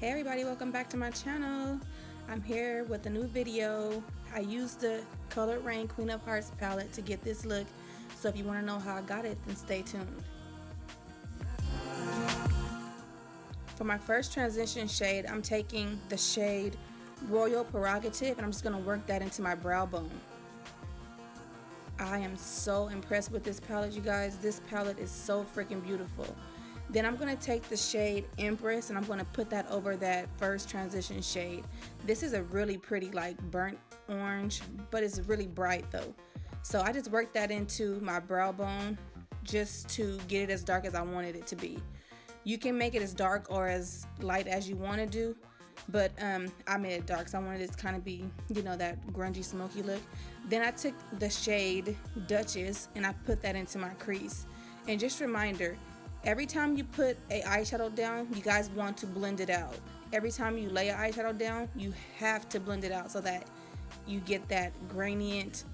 Hey everybody, welcome back to my channel. I'm here with a new video. I used the colored RAINE Queen of Hearts palette to get this look, so if you want to know how I got it, then stay tuned. For my first transition shade, I'm taking the shade Royal Prerogative and I'm just going to work that into my brow bone. I am so impressed with this palette, you guys. This palette is so freaking beautiful. Then I'm going to take the shade Empress and I'm going to put that over that first transition shade. This is a really pretty like burnt orange, but it's really bright though. So I just worked that into my brow bone just to get it as dark as I wanted it to be. You can make it as dark or as light as you want to do, but I made it dark, so I wanted it to kind of be, you know, that grungy smoky look. Then I took the shade Duchess and I put that into my crease. And just a reminder, every time you put a eyeshadow down, you guys want to blend it out. Every time you lay an eyeshadow down, you have to blend it out so that you get that gradient,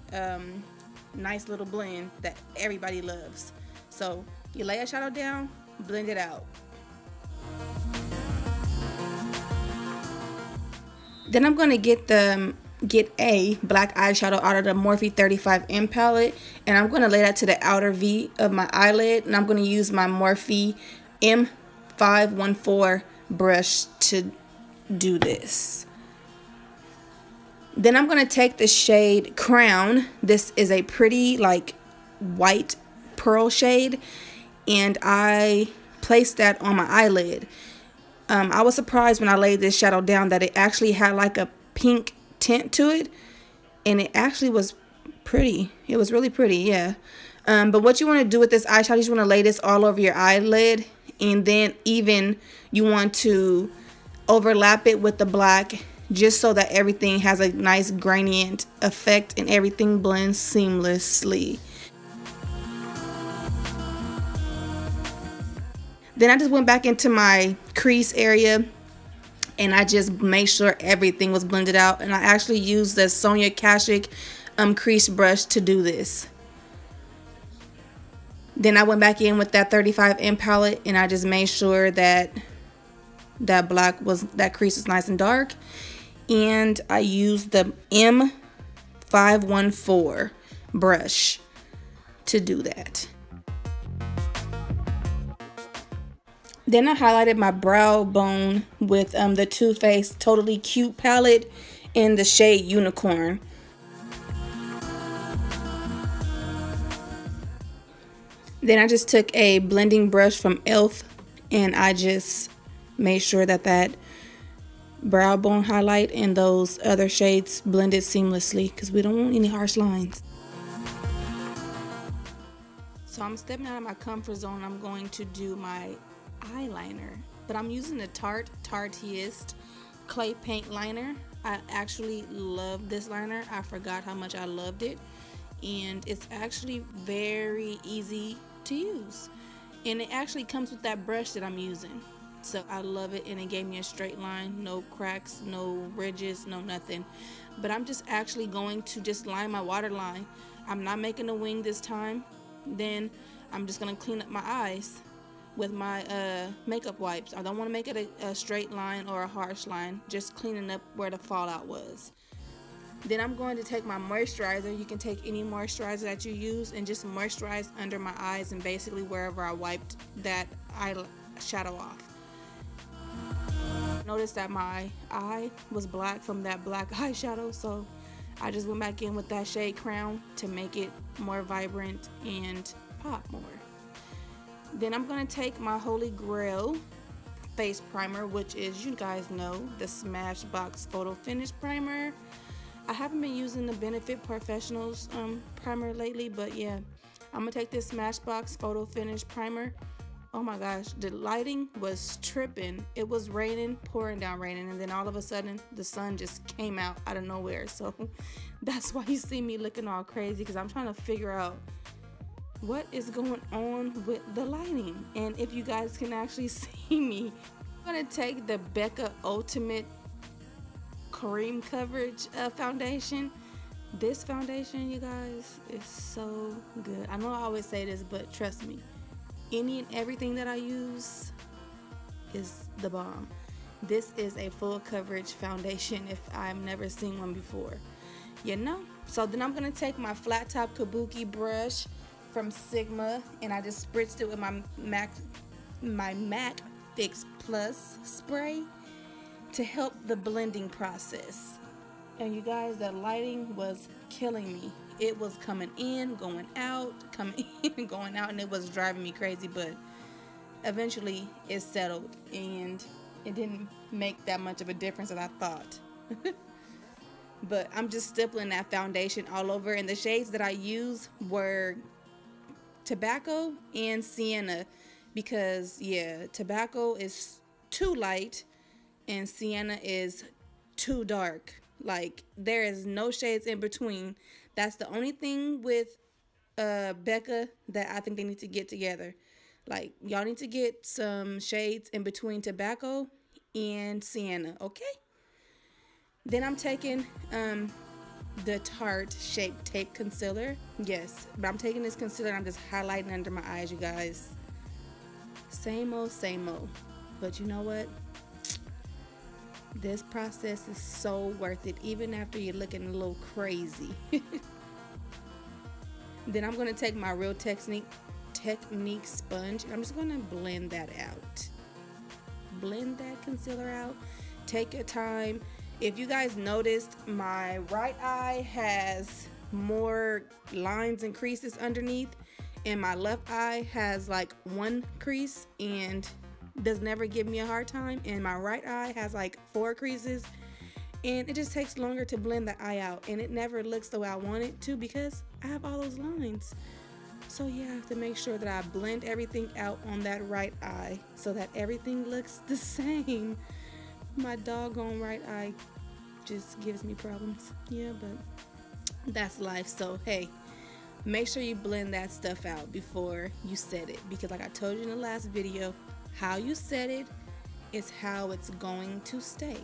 nice little blend that everybody loves. So you lay a shadow down, blend it out. Then I'm going to get a black eyeshadow out of the Morphe 35M palette, and I'm going to lay that to the outer V of my eyelid, and I'm going to use my Morphe M514 brush to do this. Then I'm going to take the shade Crown. This is a pretty like white pearl shade, and I placed that on my eyelid. I was surprised when I laid this shadow down that it actually had like a pink tint to it, and it actually was pretty. It was really pretty, yeah. But what you want to do with this eyeshadow, you just want to lay this all over your eyelid, and then even you want to overlap it with the black just so that everything has a nice gradient effect and everything blends seamlessly. Then I just went back into my crease area and I just made sure everything was blended out. And I actually used the Sonia Kashuk crease brush to do this. Then I went back in with that 35M palette and I just made sure that that crease was nice and dark. And I used the M514 brush to do that. Then I highlighted my brow bone with the Too Faced Totally Cute palette in the shade Unicorn. Then I just took a blending brush from e.l.f. and I just made sure that that brow bone highlight and those other shades blended seamlessly because we don't want any harsh lines. So I'm stepping out of my comfort zone. I'm going to do my eyeliner, but I'm using the Tarte tarteist clay paint liner. I actually love this liner. I forgot how much I loved it, and it's actually very easy to use, and it actually comes with that brush that I'm using, so I love it. And it gave me a straight line, no cracks, no ridges, no nothing. But I'm just actually going to just line my waterline. I'm not making a wing this time. Then I'm just going to clean up my eyes with my makeup wipes. I don't want to make it a straight line or a harsh line, just cleaning up where the fallout was. Then I'm going to take my moisturizer. You can take any moisturizer that you use and just moisturize under my eyes and basically wherever I wiped that eyeshadow off. Notice that my eye was black from that black eyeshadow, so I just went back in with that shade Crown to make it more vibrant and pop more. Then I'm going to take my Holy Grail face primer, which is, you guys know, the Smashbox Photo Finish primer. I haven't been using the Benefit Professionals primer lately, but yeah, I'm going to take this Smashbox Photo Finish primer. Oh my gosh, the lighting was tripping. It was raining, pouring down raining, and then all of a sudden the sun just came out of nowhere. So that's why you see me looking all crazy, because I'm trying to figure out what is going on with the lighting and if you guys can actually see me. I'm going to take the BECCA Ultimate Cream Coverage foundation. This foundation, you guys, is so good. I know I always say this, but trust me, any and everything that I use is the bomb. This is a full coverage foundation if I've never seen one before, you know. So then I'm gonna take my flat top kabuki brush from Sigma, and I just spritzed it with my MAC Fix Plus spray to help the blending process. And you guys, that lighting was killing me. It was coming in, going out, coming in, going out, and it was driving me crazy, but eventually it settled and it didn't make that much of a difference as I thought. But I'm just stippling that foundation all over, and the shades that I used were Tobacco and Sienna, because yeah, Tobacco is too light and Sienna is too dark. Like, there is no shades in between. That's the only thing with BECCA that I think they need to get together. Like, y'all need to get some shades in between Tobacco and Sienna, okay? Then I'm taking the Tarte Shape Tape Concealer. Yes, but I'm taking this concealer and I'm just highlighting under my eyes, you guys. Same old, same old. But you know what? This process is so worth it, even after you're looking a little crazy. Then I'm going to take my Real Technique sponge and I'm just going to blend that out. Blend that concealer out. Take your time. If you guys noticed, my right eye has more lines and creases underneath, and my left eye has like one crease and does never give me a hard time, and my right eye has like 4 creases, and it just takes longer to blend the eye out, and it never looks the way I want it to because I have all those lines. So yeah, I have to make sure that I blend everything out on that right eye so that everything looks the same. My doggone right eye just gives me problems. Yeah, but that's life. So hey, make sure you blend that stuff out before you set it, because like I told you in the last video, how you set it is how it's going to stay.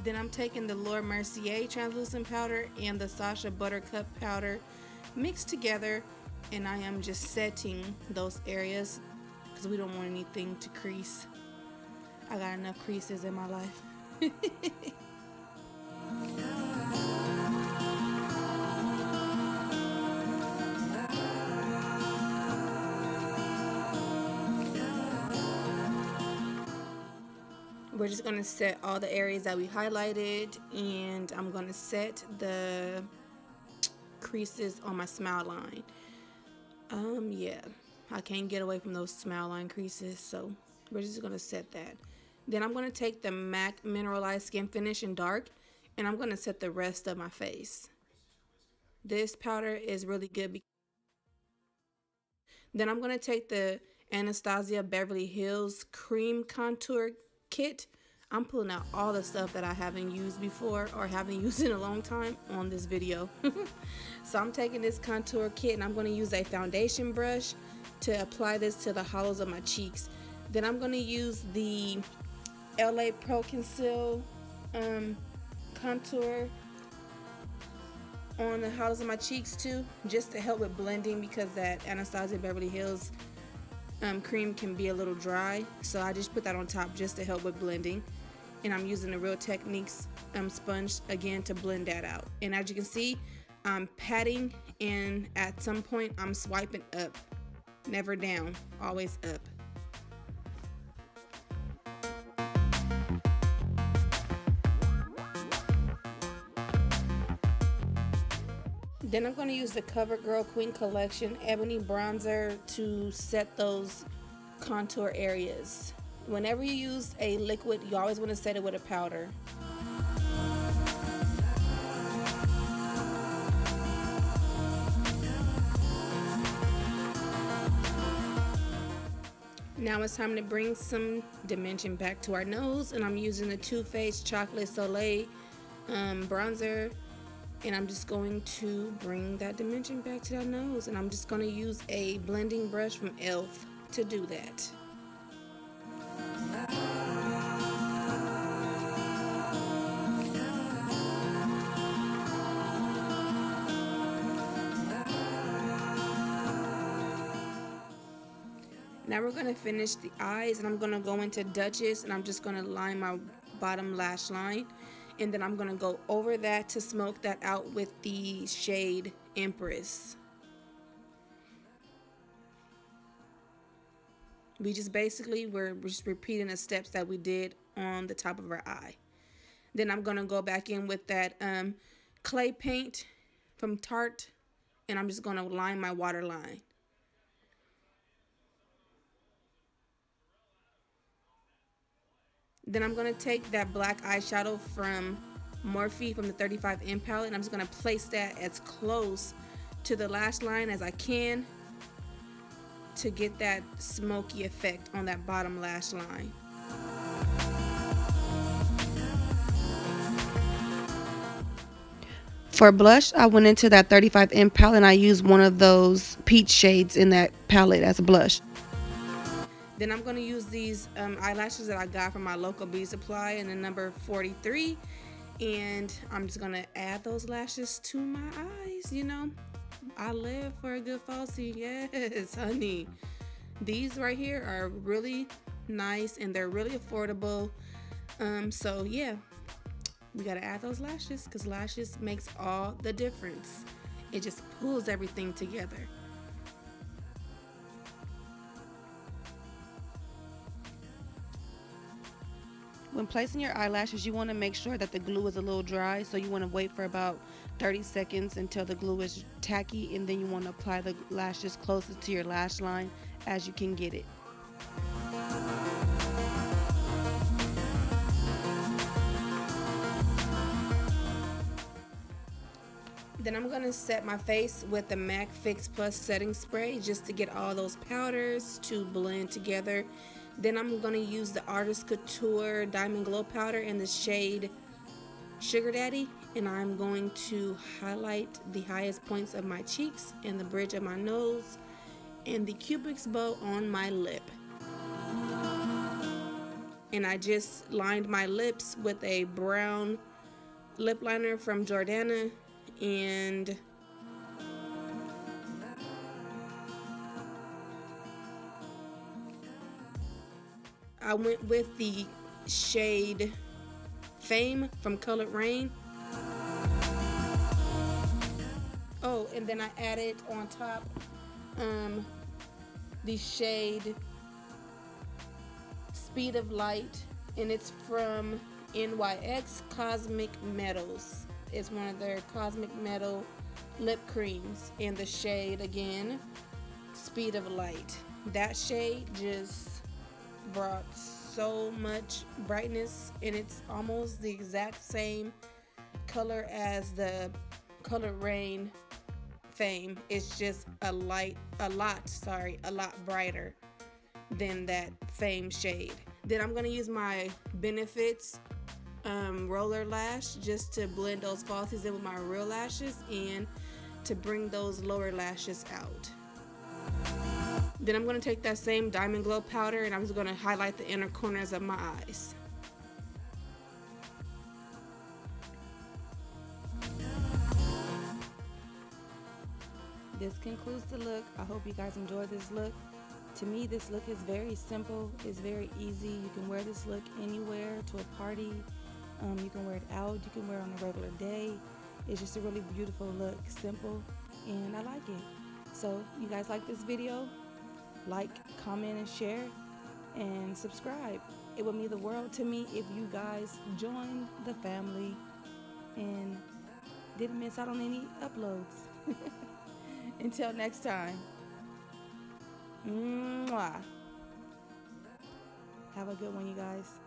Then I'm taking the Mercier Translucent powder and the SACHA Buttercup powder mixed together, and I am just setting those areas because we don't want anything to crease. I got enough creases in my life. We're just going to set all the areas that we highlighted, and I'm going to set the creases on my smile line. Yeah, I can't get away from those smile line creases, so we're just going to set that. Then I'm going to take the MAC Mineralized Skin Finish in Dark, and I'm going to set the rest of my face. This powder is really good. Then I'm going to take the Anastasia Beverly Hills Cream Contour Kit. I'm pulling out all the stuff that I haven't used before or haven't used in a long time on this video. So I'm taking this contour kit and I'm going to use a foundation brush to apply this to the hollows of my cheeks. Then I'm going to use the LA Pro Conceal contour on the hollows of my cheeks too, just to help with blending, because that Anastasia Beverly Hills cream can be a little dry, so I just put that on top just to help with blending. And I'm using the Real Techniques sponge again to blend that out. And as you can see, I'm patting, and at some point I'm swiping up, never down, always up. Then I'm going to use the CoverGirl Queen Collection Ebony Bronzer to set those contour areas. Whenever you use a liquid, you always want to set it with a powder. Now it's time to bring some dimension back to our nose, and I'm using the Too Faced Chocolate Soleil bronzer. And I'm just going to bring that dimension back to that nose, and I'm just going to use a blending brush from e.l.f. to do that. Now we're going to finish the eyes, and I'm going to go into Duchess, and I'm just going to line my bottom lash line, and then I'm going to go over that to smoke that out with the shade Empress. We're just repeating the steps that we did on the top of our eye. Then I'm going to go back in with that clay paint from Tarte, and I'm just going to line my waterline. Then I'm going to take that black eyeshadow from Morphe from the 35M palette, and I'm just going to place that as close to the lash line as I can to get that smoky effect on that bottom lash line. For blush, I went into that 35M palette, and I used one of those peach shades in that palette as a blush. Then I'm going to use these eyelashes that I got from my local beauty supply in the number 43. And I'm just going to add those lashes to my eyes, you know. I live for a good falsie. Yes, honey. These right here are really nice, and they're really affordable. So, yeah. We got to add those lashes, because lashes makes all the difference. It just pulls everything together. When placing your eyelashes, you want to make sure that the glue is a little dry, so you want to wait for about 30 seconds until the glue is tacky, and then you want to apply the lashes closest to your lash line as you can get it. Then I'm going to set my face with the MAC Fix Plus setting spray just to get all those powders to blend together. Then I'm going to use the Artist Couture Diamond Glow Powder in the shade Sugar Daddy, and I'm going to highlight the highest points of my cheeks and the bridge of my nose and the cupid's bow on my lip. And I just lined my lips with a brown lip liner from Jordana, and I went with the shade Fame from Colored Rain. Oh, and then I added on top the shade Speed of Light, and it's from NYX Cosmic Metals. It's one of their Cosmic Metal lip creams, and the shade again Speed of Light. That shade just brought so much brightness, and it's almost the exact same color as the Colored Rain Fame. It's just a lot brighter than that Fame shade. Then I'm going to use my Benefits roller lash just to blend those falsies in with my real lashes and to bring those lower lashes out. Then I'm going to take that same Diamond Glow powder, and I'm just going to highlight the inner corners of my eyes. This concludes the look. I hope you guys enjoyed this look. To me, this look is very simple. It's very easy. You can wear this look anywhere, to a party. You can wear it out. You can wear it on a regular day. It's just a really beautiful look. Simple, and I like it. So, you guys like this video? Like, comment, and share, and subscribe. It would mean the world to me if you guys joined the family and didn't miss out on any uploads. Until next time. Mwah. Have a good one, you guys.